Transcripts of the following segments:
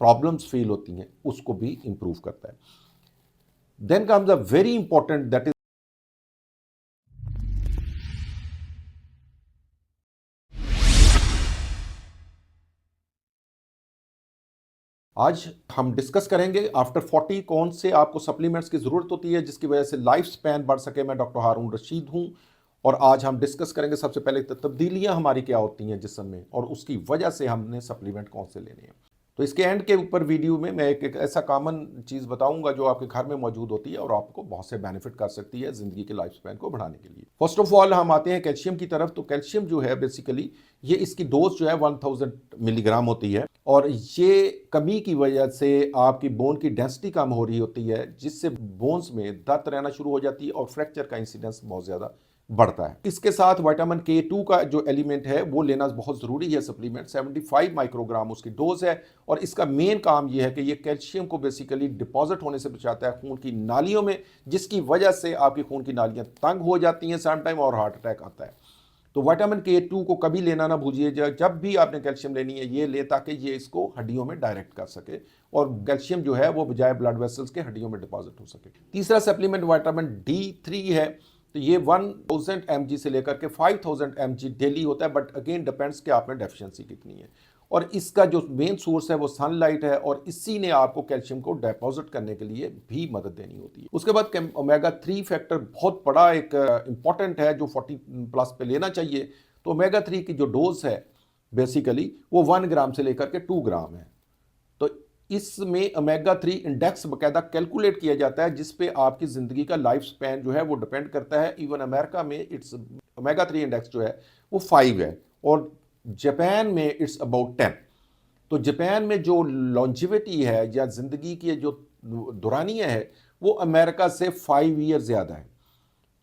Problems feel होती हैं उसको भी इंप्रूव करता है। Then comes a very important that is आज हम डिस्कस करेंगे आफ्टर 40 कौन से आपको सप्लीमेंट्स की ज़रूरत होती है जिसकी वजह से लाइफ स्पैन बढ़ सके। मैं डॉक्टर हारून रशीद हूं और आज हम डिस्कस करेंगे सबसे पहले तब्दीलियां हमारी क्या होती हैं जिस्म में और उसकी वजह से हमने सप्लीमेंट कौन से लेने हैं। तो इसके एंड के ऊपर वीडियो में मैं एक ऐसा कॉमन चीज़ बताऊंगा जो आपके घर में मौजूद होती है और आपको बहुत से बेनिफिट कर सकती है ज़िंदगी के लाइफ स्पैन को बढ़ाने के लिए। फर्स्ट ऑफ ऑल हम आते हैं कैल्शियम की तरफ। तो कैल्शियम जो है बेसिकली ये इसकी डोज जो है 1000 मिलीग्राम होती है और ये कमी की वजह से आपकी बोन की डेंसिटी कम हो रही होती है जिससे बोन्स में दर्द रहना शुरू हो जाती है और फ्रैक्चर का इंसिडेंस बहुत ज़्यादा बढ़ता है। इसके साथ विटामिन K2 का जो एलिमेंट है वो लेना बहुत ज़रूरी है। सप्लीमेंट 75 माइक्रोग्राम उसकी डोज है और इसका मेन काम ये है कि ये कैल्शियम को बेसिकली डिपॉजिट होने से बचाता है खून की नालियों में, जिसकी वजह से आपकी खून की नालियाँ तंग हो जाती हैं सम टाइम और हार्ट अटैक आता है। तो विटामिन K2 को कभी लेना ना भूलिए। जब भी आपने कैल्शियम लेनी है ये ले ताकि ये इसको हड्डियों में डायरेक्ट कर सके और कैल्शियम जो है वो बजाय ब्लड वेसल्स के हड्डियों में डिपॉजिट हो सके। तीसरा सप्लीमेंट विटामिन D3 है। तो ये 1000 mg से लेकर के 5000 mg डेली होता है, बट अगेन डिपेंड्स कि आप में डेफिशिएंसी कितनी है। और इसका जो मेन सोर्स है वो सनलाइट है और इसी ने आपको कैल्शियम को डिपॉजिट करने के लिए भी मदद देनी होती है। उसके बाद ओमेगा 3 फैक्टर बहुत बड़ा एक इंपॉर्टेंट है जो 40 प्लस पे लेना चाहिए। तो ओमेगा 3 की जो डोज है बेसिकली वो 1 ग्राम से लेकर के 2 ग्राम है। तो इसमें ओमेगा 3 इंडेक्स बकायदा कैलकुलेट किया जाता है जिसपे आपकी ज़िंदगी का लाइफ स्पैन जो है वो डिपेंड करता है। इवन अमेरिका में इट्स ओमेगा 3 इंडेक्स जो है वो 5 है और जापान में इट्स अबाउट 10। तो जापान में जो लॉन्जिविटी है या ज़िंदगी की जो दुरानियाँ है वो अमेरिका से 5 ईयर ज़्यादा है।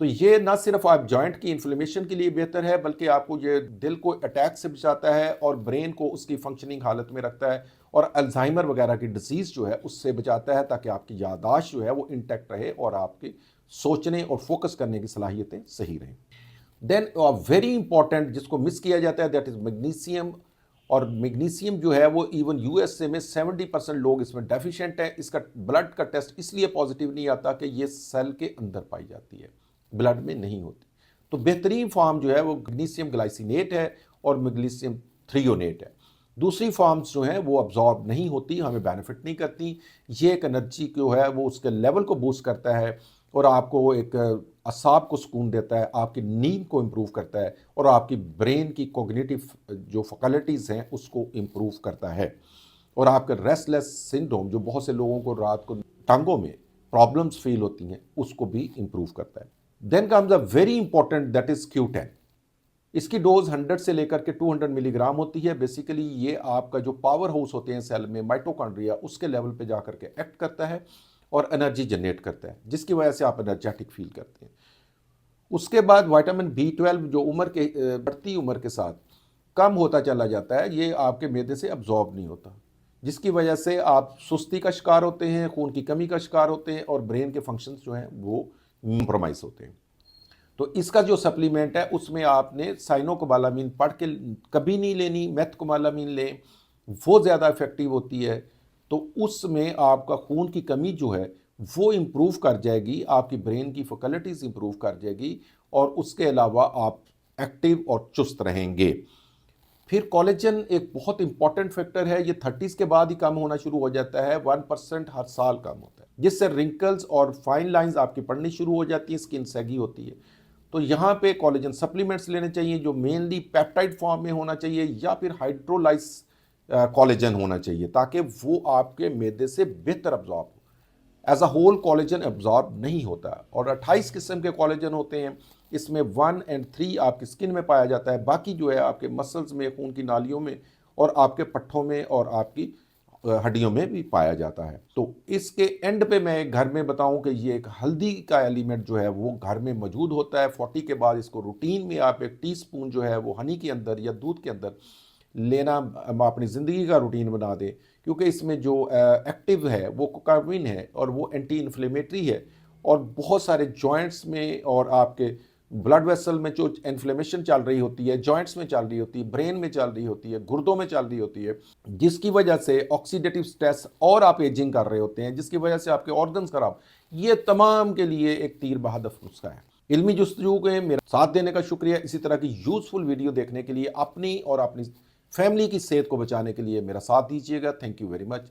तो ये ना सिर्फ आप जॉइंट की इन्फ्लेमेशन के लिए बेहतर है बल्कि आपको ये दिल को अटैक से बचाता है और ब्रेन को उसकी फंक्शनिंग हालत में रखता है और अल्जाइमर वगैरह की डिजीज़ जो है उससे बचाता है ताकि आपकी याददाश्त जो है वो इंटैक्ट रहे और आपकी सोचने और फोकस करने की सलाहियतें सही रहें। देन वेरी इंपॉर्टेंट जिसको मिस किया जाता है दैट इज़ मैग्नीशियम। और मैग्नीशियम जो है वो इवन यूएसए में 70% लोग इसमें डेफिशिएंट हैं। इसका ब्लड का टेस्ट इसलिए पॉजिटिव नहीं आता कि ये सेल के अंदर पाई जाती है, ब्लड में नहीं होती। तो बेहतरीन फॉर्म जो है वो मैग्नीशियम ग्लाइसिनेट है और मैग्नीशियम थ्रियोनेट है। दूसरी फॉर्म्स जो हैं वो अब्जॉर्ब नहीं होती, हमें बेनिफिट नहीं करती। ये एक एनर्जी जो है वो उसके लेवल को बूस्ट करता है और आपको एक असाब को सुकून देता है, आपकी नींद को इम्प्रूव करता है और आपकी ब्रेन की कोग्निटिव जो फैकल्टीज़ हैं उसको इम्प्रूव करता है और आपका रेस्टलेस सिंड्रोम जो बहुत से लोगों को रात को टांगों में प्रॉब्लम्स फील होती हैं उसको भी इम्प्रूव करता है। Then comes a very important that is Q10। इसकी डोज 100 से लेकर के 200 मिलीग्राम होती है। बेसिकली ये आपका जो पावर हाउस होते हैं सेल में माइटोकॉन्ड्रिया उसके लेवल पे जाकर के एक्ट करता है और एनर्जी जनरेट करता है जिसकी वजह से आप एनर्जेटिक फील करते हैं। उसके बाद विटामिन B12 जो उम्र के बढ़ती उम्र के साथ कम होता चला जाता है, ये आपके मैदे से अब्जॉर्ब नहीं होता जिसकी वजह से आप सुस्ती का शिकार होते हैं, खून की कमी का शिकार होते हैं और ब्रेन के फंक्शंस जो हैं वो कॉम्प्रोमाइज होते हैं। तो इसका जो सप्लीमेंट है उसमें आपने साइनोकोबालामीन पढ़ के कभी नहीं लेनी, मेथकोबालामीन लें, वो ज़्यादा इफेक्टिव होती है। तो उसमें आपका खून की कमी जो है वो इम्प्रूव कर जाएगी, आपकी ब्रेन की फैकल्टीज़ इम्प्रूव कर जाएगी और उसके अलावा आप एक्टिव और चुस्त रहेंगे। फिर कोलेजन एक बहुत इंपॉर्टेंट फैक्टर है, ये 30s के बाद ही कम होना शुरू हो जाता है, 1% हर साल कम होता है जिससे रिंकल्स और फाइन लाइंस आपकी पड़नी शुरू हो जाती है, स्किन सैगी होती है। तो यहाँ पे कोलेजन सप्लीमेंट्स लेने चाहिए जो मेनली पेप्टाइड फॉर्म में होना चाहिए या फिर हाइड्रोलाइज कोलेजन होना चाहिए ताकि वो आपके मैदे से बेहतर अब्जॉर्ब हो। As a whole collagen absorb नहीं होता और 28 किस्म के कोलेजन होते हैं। इसमें 1 और 3 आपकी स्किन में पाया जाता है, बाकी जो है आपके मसल्स में, खून की नालियों में और आपके पट्ठों में और आपकी हड्डियों में भी पाया जाता है। तो इसके एंड पे मैं घर में बताऊं कि ये एक हल्दी का एलिमेंट जो है वो घर में मौजूद होता है। 40 के बाद इसको रूटीन में आप 1 टीस्पून जो है वो हनी के अंदर या दूध के अंदर लेना अपनी ज़िंदगी का रूटीन बना दें क्योंकि इसमें जो एक्टिव है वो कोकाविन है और वो एंटी इन्फ्लेमेटरी है और बहुत सारे जॉइंट्स में और आपके ब्लड वेसल में जो इन्फ्लेमेशन चल रही होती है, जॉइंट्स में चल रही होती है, ब्रेन में चल रही होती है, गुर्दों में चल रही होती है, जिसकी वजह से ऑक्सीडेटिव स्ट्रेस और आप एजिंग कर रहे होते हैं, जिसकी वजह से आपके ऑर्गन्स खराब, ये तमाम के लिए एक तीर बहादुर नुस्खा है। इल्मी जुस्तजू के मेरा साथ देने का शुक्रिया। इसी तरह की यूजफुल वीडियो देखने के लिए अपनी और अपनी फैमिली की सेहत को बचाने के लिए मेरा साथ दीजिएगा। Thank you very much.